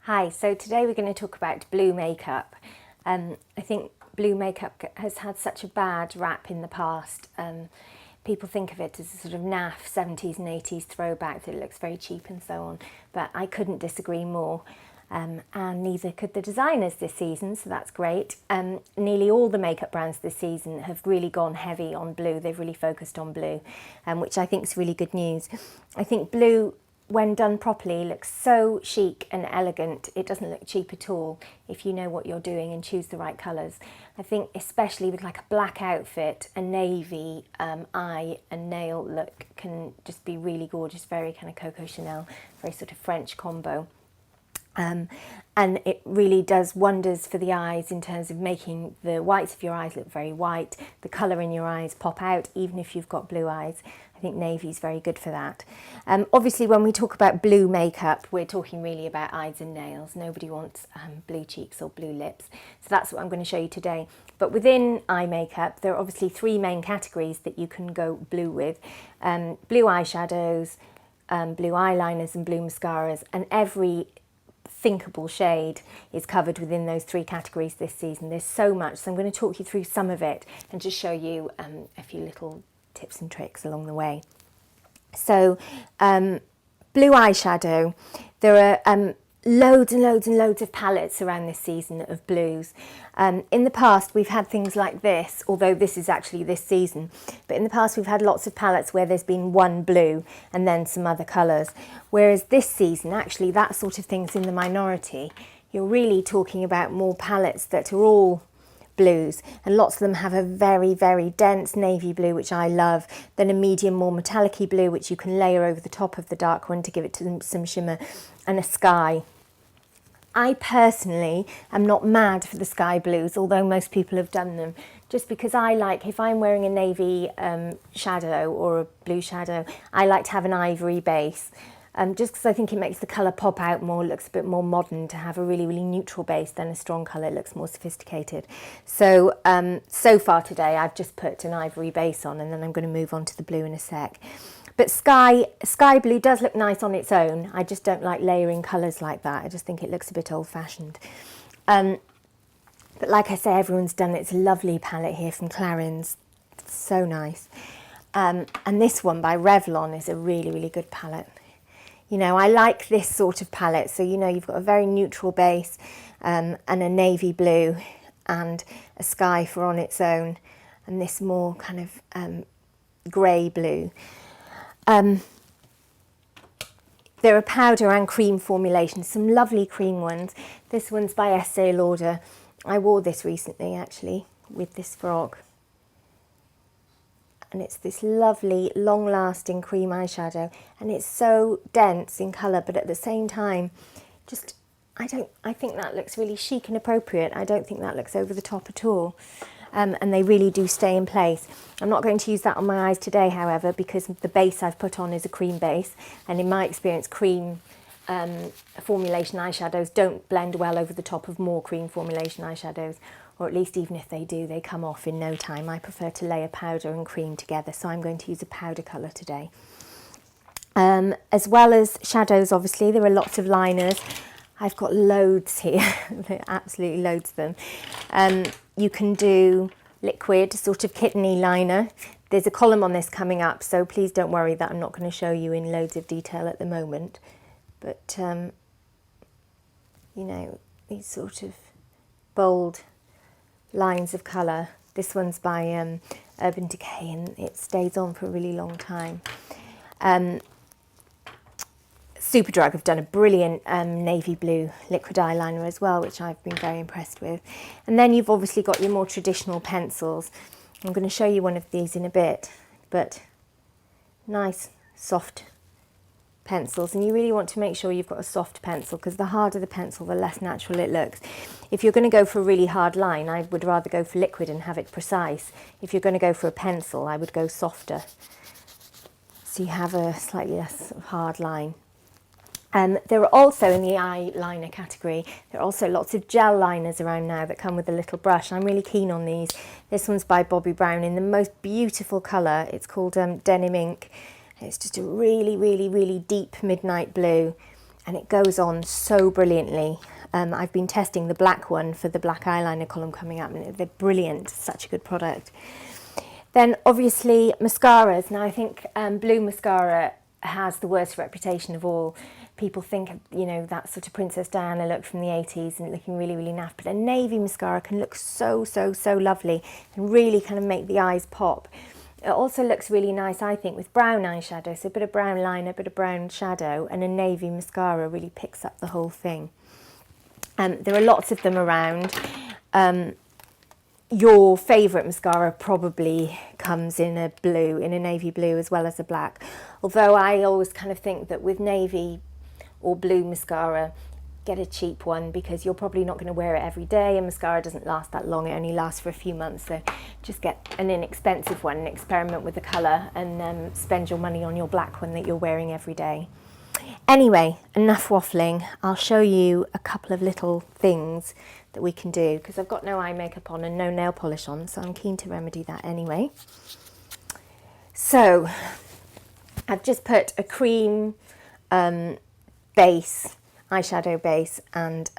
Hi, so today we're going to talk about blue makeup. I think blue makeup has had such a bad rap in the past. People think of it as a sort of naff 70s and 80s throwback that looks very cheap and so on, but I couldn't disagree more. And neither could the designers this season, so that's great. Nearly all the makeup brands this season have really gone heavy on blue. They've really focused on blue, which I think is really good news. I think blue, when done properly, looks so chic and elegant. It doesn't look cheap at all if you know what you're doing and choose the right colours. I think especially with like a black outfit, a navy eye and nail look can just be really gorgeous, very kind of Coco Chanel, very sort of French combo. And it really does wonders for the eyes in terms of making the whites of your eyes look very white, the colour in your eyes pop out, even if you've got blue eyes. I think navy is very good for that. Obviously, when we talk about blue makeup, we're talking really about eyes and nails. Nobody wants blue cheeks or blue lips. So that's what I'm going to show you today. But within eye makeup, there are obviously three main categories that you can go blue with. Blue eyeshadows, blue eyeliners and blue mascaras, and every thinkable shade is covered within those three categories this season. There's so much, so I'm going to talk you through some of it and just show you a few little tips and tricks along the way. So blue eyeshadow, there are loads and loads and loads of palettes around this season of blues. In the past we've had things like this, although this is actually this season, but in the past we've had lots of palettes where there's been one blue and then some other colours, whereas this season actually that sort of thing's in the minority. You're really talking about more palettes that are all blues, and lots of them have a very, very dense navy blue, which I love, then a medium, more metallic-y blue, which you can layer over the top of the dark one to give it some shimmer, and a sky. I personally am not mad for the sky blues, although most people have done them, just because I like, if I'm wearing a navy shadow or a blue shadow, I like to have an ivory base. Just because I think it makes the colour pop out more, looks a bit more modern to have a really, really neutral base than a strong colour. It looks more sophisticated. So, so far today I've just put an ivory base on, and then I'm going to move on to the blue in a sec. But sky blue does look nice on its own. I just don't like layering colours like that. I just think it looks a bit old-fashioned. But like I say, everyone's done it. It's a lovely palette here from Clarins. It's so nice. And this one by Revlon is a really, really good palette. You know, I like this sort of palette. So, you know, you've got a very neutral base and a navy blue and a sky for on its own, and this more kind of grey blue. There are powder and cream formulations, some lovely cream ones. This one's by Estee Lauder. I wore this recently, actually, with this frock. And it's this lovely, long-lasting cream eyeshadow, and it's so dense in colour, but at the same time, just I think that looks really chic and appropriate. I don't think that looks over the top at all, and they really do stay in place. I'm not going to use that on my eyes today, however, because the base I've put on is a cream base, and in my experience, cream formulation eyeshadows don't blend well over the top of more cream formulation eyeshadows, or at least even if they do, they come off in no time. I prefer to layer powder and cream together, so I'm going to use a powder colour today. As well as shadows, obviously, there are lots of liners. I've got loads here, absolutely loads of them. You can do liquid, sort of kitteny liner. There's a column on this coming up, so please don't worry that I'm not going to show you in loads of detail at the moment. But, you know, these sort of bold lines of colour. This one's by Urban Decay, and it stays on for a really long time. Superdrug have done a brilliant navy blue liquid eyeliner as well, which I've been very impressed with. And then you've obviously got your more traditional pencils. I'm going to show you one of these in a bit, but nice, soft pencils, and you really want to make sure you've got a soft pencil, because the harder the pencil, the less natural it looks. If you're going to go for a really hard line, I would rather go for liquid and have it precise. If you're going to go for a pencil, I would go softer, so you have a slightly less hard line. There are also, in the eyeliner category, there are also lots of gel liners around now that come with a little brush. I'm really keen on these. This one's by Bobbi Brown in the most beautiful colour. It's called Denim Ink. It's just a really, really, really deep midnight blue. and it goes on so brilliantly. I've been testing the black one for the black eyeliner column coming up, and they're brilliant, such a good product. Then obviously mascaras. Now I think blue mascara has the worst reputation of all. People think, you know, that sort of Princess Diana look from the 80s and looking really, really naff, but a navy mascara can look so, so, so lovely and really kind of make the eyes pop. It also looks really nice, I think, with brown eyeshadow, so a bit of brown liner, a bit of brown shadow, and a navy mascara really picks up the whole thing. There are lots of them around. Your favourite mascara probably comes in a blue, in a navy blue as well as a black. Although I always kind of think that with navy or blue mascara, get a cheap one, because you're probably not going to wear it every day, and mascara doesn't last that long, it only lasts for a few months. So just get an inexpensive one and experiment with the colour, and spend your money on your black one that you're wearing every day. Anyway, enough waffling. I'll show you a couple of little things that we can do, because I've got no eye makeup on and no nail polish on, so I'm keen to remedy that anyway. So I've just put a cream base, eyeshadow base, and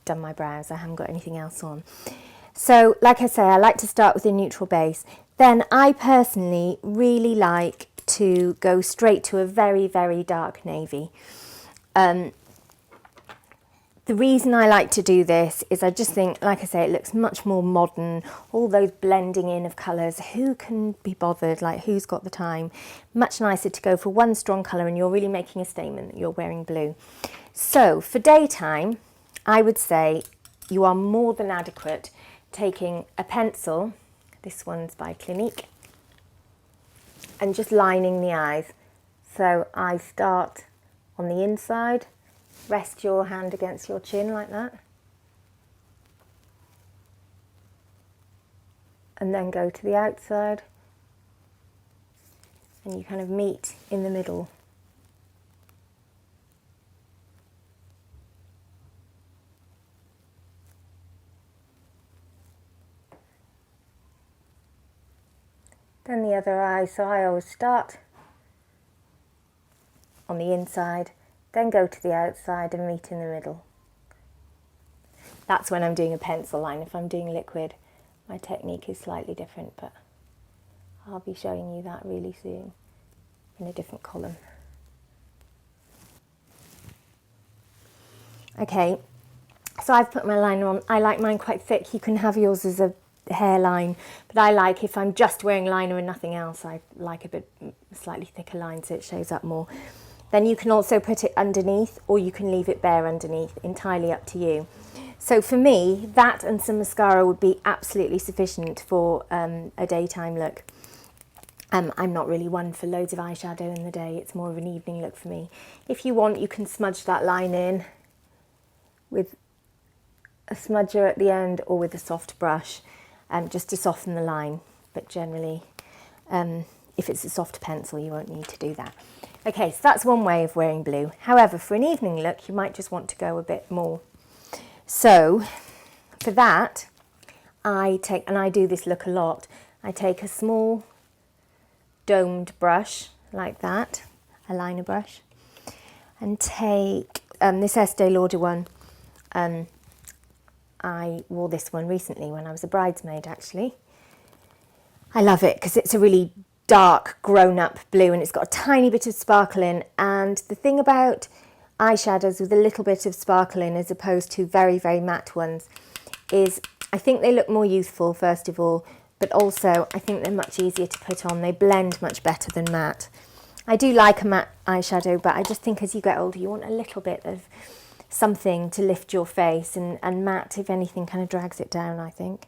done my brows. I haven't got anything else on. So like I say, I like to start with a neutral base. Then I personally really like to go straight to a very, very dark navy. The reason I like to do this is I just think, like I say, it looks much more modern. All those blending in of colours, who can be bothered? Like, who's got the time? Much nicer to go for one strong colour, and you're really making a statement that you're wearing blue. So for daytime, I would say you are more than adequate taking a pencil, this one's by Clinique, and just lining the eyes. So I start on the inside, rest your hand against your chin like that, and then go to the outside, and you kind of meet in the middle. Then the other eye, so I always start on the inside, then go to the outside and meet in the middle. That's when I'm doing a pencil line. If I'm doing liquid, my technique is slightly different, but I'll be showing you that really soon in a different column. Okay, so I've put my liner on. I like mine quite thick. You can have yours as a hairline, but I like, if I'm just wearing liner and nothing else, I like a bit slightly thicker line so it shows up more. Then you can also put it underneath, or you can leave it bare underneath, entirely up to you. So for me, that and some mascara would be absolutely sufficient for a daytime look. I'm not really one for loads of eyeshadow in the day, it's more of an evening look for me. If you want, you can smudge that line in with a smudger at the end or with a soft brush, just to soften the line, but generally if it's a soft pencil you won't need to do that. Okay, so that's one way of wearing blue. However, for an evening look you might just want to go a bit more. So for that I take, and I do this look a lot, I take a small domed brush like that, a liner brush, and take this Estee Lauder one. I wore this one recently when I was a bridesmaid actually. I love it because it's a really dark grown-up blue and it's got a tiny bit of sparkle in, and the thing about eyeshadows with a little bit of sparkle in as opposed to very, very matte ones is I think they look more youthful first of all, but also I think they're much easier to put on. They blend much better than matte. I do like a matte eyeshadow, but I just think as you get older you want a little bit of something to lift your face, and matte, if anything, kind of drags it down, I think.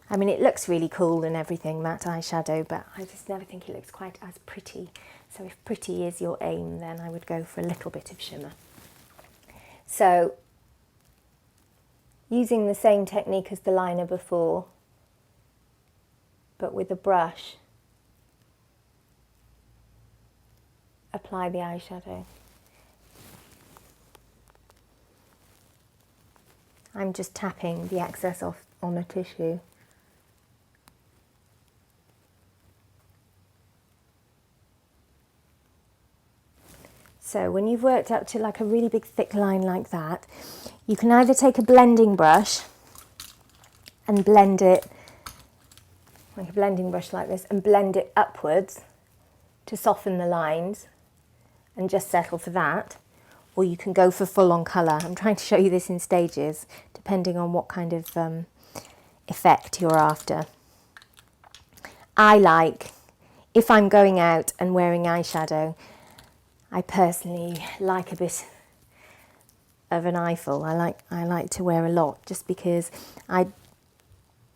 I mean, it looks really cool and everything, matte eyeshadow, but I just never think it looks quite as pretty. So if pretty is your aim, then I would go for a little bit of shimmer. So using the same technique as the liner before, but with a brush, apply the eyeshadow. I'm just tapping the excess off on a tissue. So when you've worked up to like a really big thick line like that, you can either take a blending brush and blend it, like a blending brush like this, and blend it upwards to soften the lines and just settle for that, or you can go for full-on colour. I'm trying to show you this in stages, depending on what kind of effect you're after. I like, if I'm going out and wearing eyeshadow, I personally like a bit of an eyeful. I like to wear a lot, just because I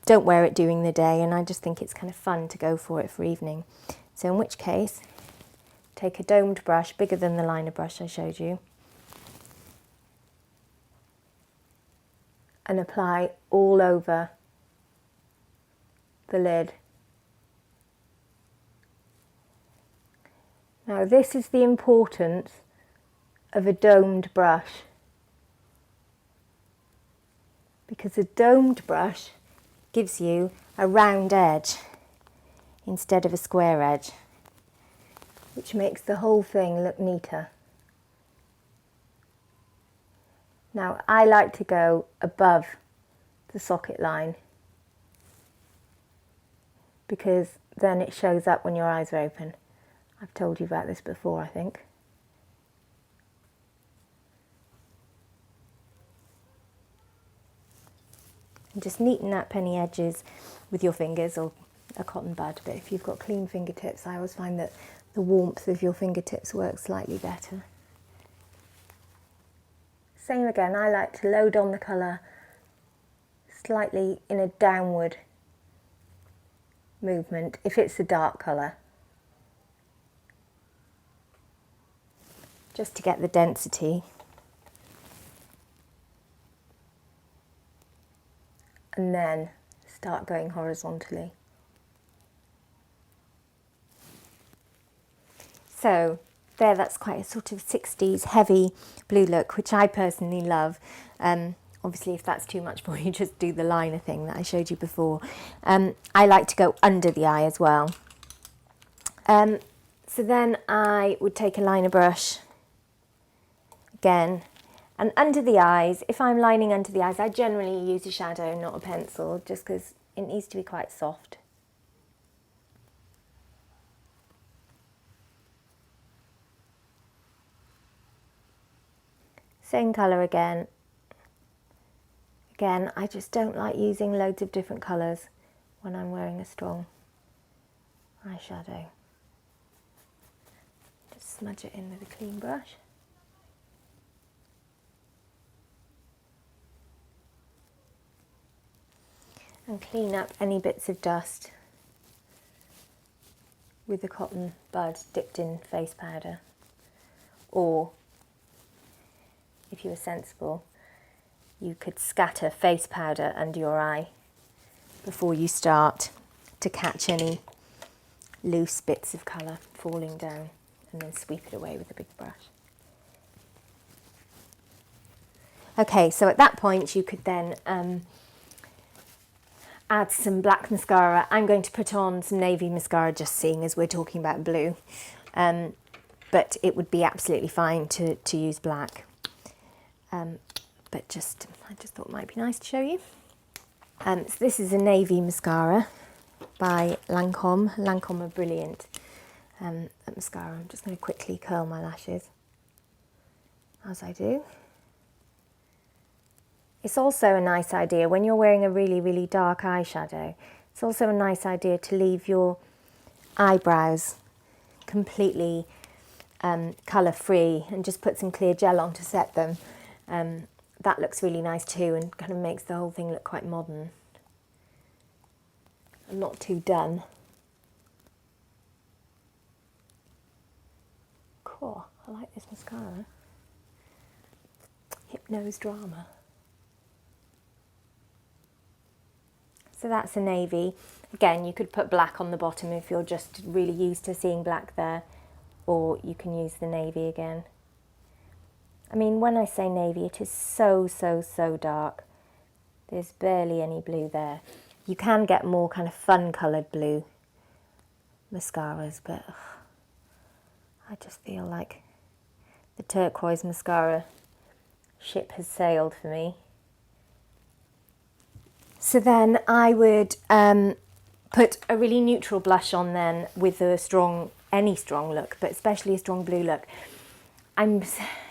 don't wear it during the day and I just think it's kind of fun to go for it for evening. So in which case, take a domed brush, bigger than the liner brush I showed you, and apply all over the lid. Now this is the importance of a domed brush, because a domed brush gives you a round edge instead of a square edge, which makes the whole thing look neater. Now I like to go above the socket line, because then it shows up when your eyes are open. I've told you about this before, I think. And just neaten up any edges with your fingers or a cotton bud, but if you've got clean fingertips, I always find that the warmth of your fingertips works slightly better. Same again, I like to load on the colour slightly in a downward movement if it's a dark colour, just to get the density. And then start going horizontally. So there, that's quite a sort of 60s heavy blue look, which I personally love. Obviously, if that's too much for you, just do the liner thing that I showed you before. I like to go under the eye as well. So then I would take a liner brush again, and under the eyes, if I'm lining under the eyes, I generally use a shadow, not a pencil, just because it needs to be quite soft. Same colour again. Again, I just don't like using loads of different colours when I'm wearing a strong eyeshadow. Just smudge it in with a clean brush. And clean up any bits of dust with a cotton bud dipped in face powder, or if you were sensible, you could scatter face powder under your eye before you start to catch any loose bits of colour falling down, and then sweep it away with a big brush. Okay, so at that point you could then add some black mascara. I'm going to put on some navy mascara, just seeing as we're talking about blue, but it would be absolutely fine to use black. But I just thought it might be nice to show you. So this is a navy mascara by Lancome. Lancome are brilliant at mascara. I'm just going to quickly curl my lashes as I do. It's also a nice idea when you're wearing a really, really dark eyeshadow. It's also a nice idea to leave your eyebrows completely colour-free and just put some clear gel on to set them. That looks really nice too, and kind of makes the whole thing look quite modern and not too done. Cool, I like this mascara. Hypnose Drama. So that's a navy. Again, you could put black on the bottom if you're just really used to seeing black there, or you can use the navy again. I mean, when I say navy, it is so, so, so dark. There's barely any blue there. You can get more kind of fun coloured blue mascaras, but I just feel like The turquoise mascara ship has sailed for me. So then I would put a really neutral blush on then with any strong look, but especially a strong blue look. I'm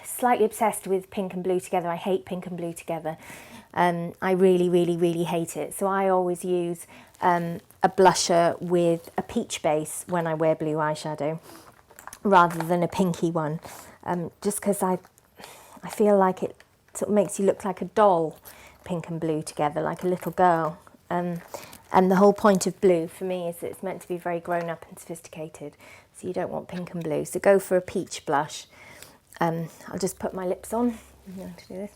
slightly obsessed with pink and blue together. I hate pink and blue together. I really, really, really hate it. So I always use a blusher with a peach base when I wear blue eyeshadow, rather than a pinky one, just because I feel like it sort of makes you look like a doll, pink and blue together, like a little girl. And the whole point of blue for me is that it's meant to be very grown up and sophisticated, so you don't want pink and blue. So go for a peach blush. I'll just put my lips on. I'm going to do this.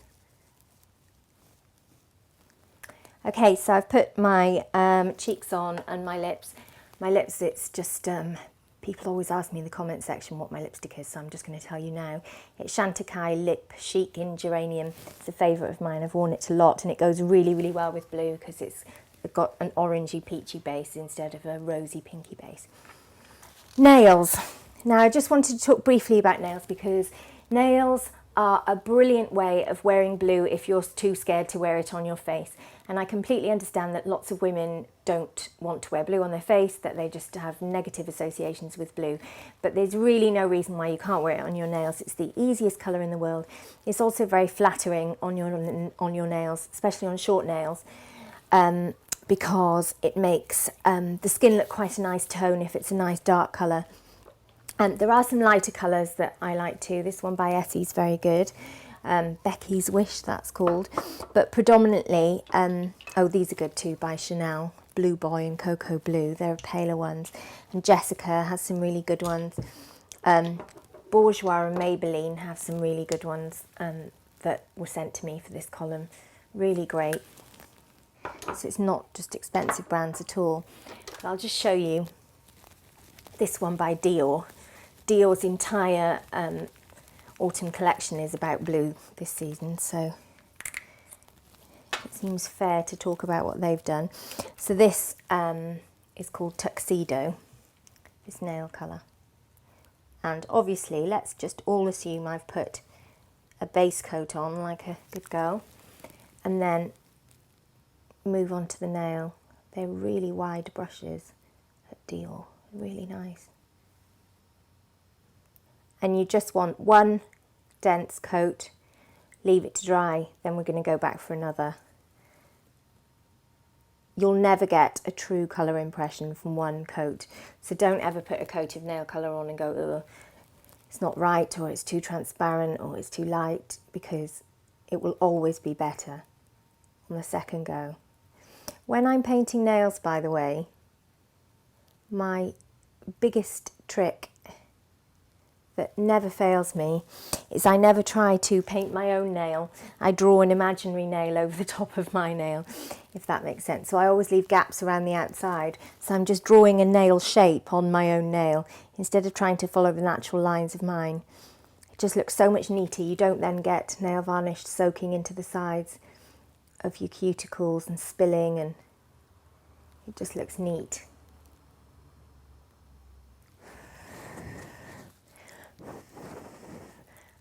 Okay, so I've put my cheeks on and my lips. My lips, it's just, people always ask me in the comment section what my lipstick is, so I'm just going to tell you now. It's Chantecaille Lip Chic in Geranium. It's a favourite of mine. I've worn it a lot, and it goes really, really well with blue because it's got an orangey peachy base instead of a rosy pinky base. Nails. Now I just wanted to talk briefly about nails because nails are a brilliant way of wearing blue if you're too scared to wear it on your face. And I completely understand that lots of women don't want to wear blue on their face, that they just have negative associations with blue. But there's really no reason why you can't wear it on your nails. It's the easiest colour in the world. It's also very flattering on your nails, especially on short nails, because it makes the skin look quite a nice tone if it's a nice dark colour. And there are some lighter colours that I like too. This one by Essie is very good. Becky's Wish, that's called. But predominantly, oh, these are good too, by Chanel. Blue Boy and Cocoa Blue, they're paler ones. And Jessica has some really good ones. Bourjois and Maybelline have some really good ones that were sent to me for this column. Really great. So it's not just expensive brands at all. But I'll just show you this one by Dior. Dior's entire autumn collection is about blue this season, so it seems fair to talk about what they've done. So this is called Tuxedo, this nail colour. And obviously, let's just all assume I've put a base coat on like a good girl, and then move on to the nail. They're really wide brushes at Dior, really nice. And you just want one dense coat, leave it to dry, then we're going to go back for another. You'll never get a true colour impression from one coat, so don't ever put a coat of nail colour on and go, ugh, it's not right, or it's too transparent, or it's too light, because it will always be better on the second go. When I'm painting nails, by the way, my biggest trick that never fails me is I never try to paint my own nail. I draw an imaginary nail over the top of my nail, if that makes sense. So I always leave gaps around the outside. So I'm just drawing a nail shape on my own nail instead of trying to follow the natural lines of mine. It just looks so much neater. You don't then get nail varnish soaking into the sides of your cuticles and spilling, and it just looks neat.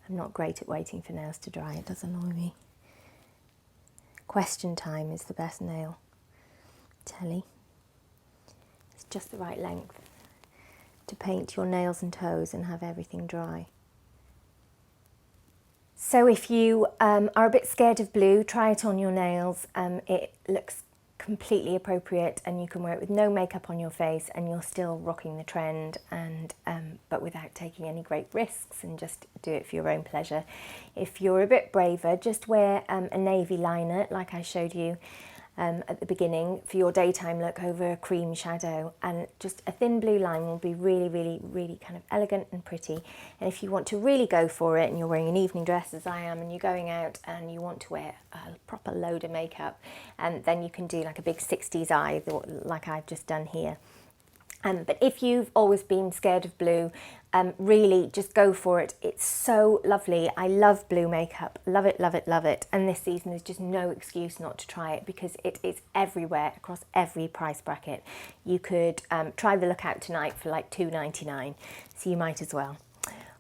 I'm not great at waiting for nails to dry, it does annoy me. Question Time is the best nail telly. It's just the right length to paint your nails and toes and have everything dry. So if you are a bit scared of blue, try it on your nails. It looks completely appropriate, and you can wear it with no makeup on your face and you're still rocking the trend, and but without taking any great risks, and just do it for your own pleasure. If you're a bit braver, just wear a navy liner like I showed you at the beginning for your daytime look over a cream shadow, and just a thin blue line will be really, really, really kind of elegant and pretty. And if you want to really go for it and you're wearing an evening dress as I am, and you're going out and you want to wear a proper load of makeup, and then you can do like a big 60s eye like I've just done here. But if you've always been scared of blue, really just go for it. It's so lovely. I love blue makeup. Love it, love it, love it. And this season there's just no excuse not to try it, because it is everywhere across every price bracket. You could try the look out tonight for like $2.99, so you might as well.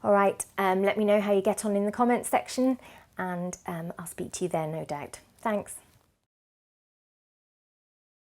All right, let me know how you get on in the comments section, and I'll speak to you there, no doubt. Thanks.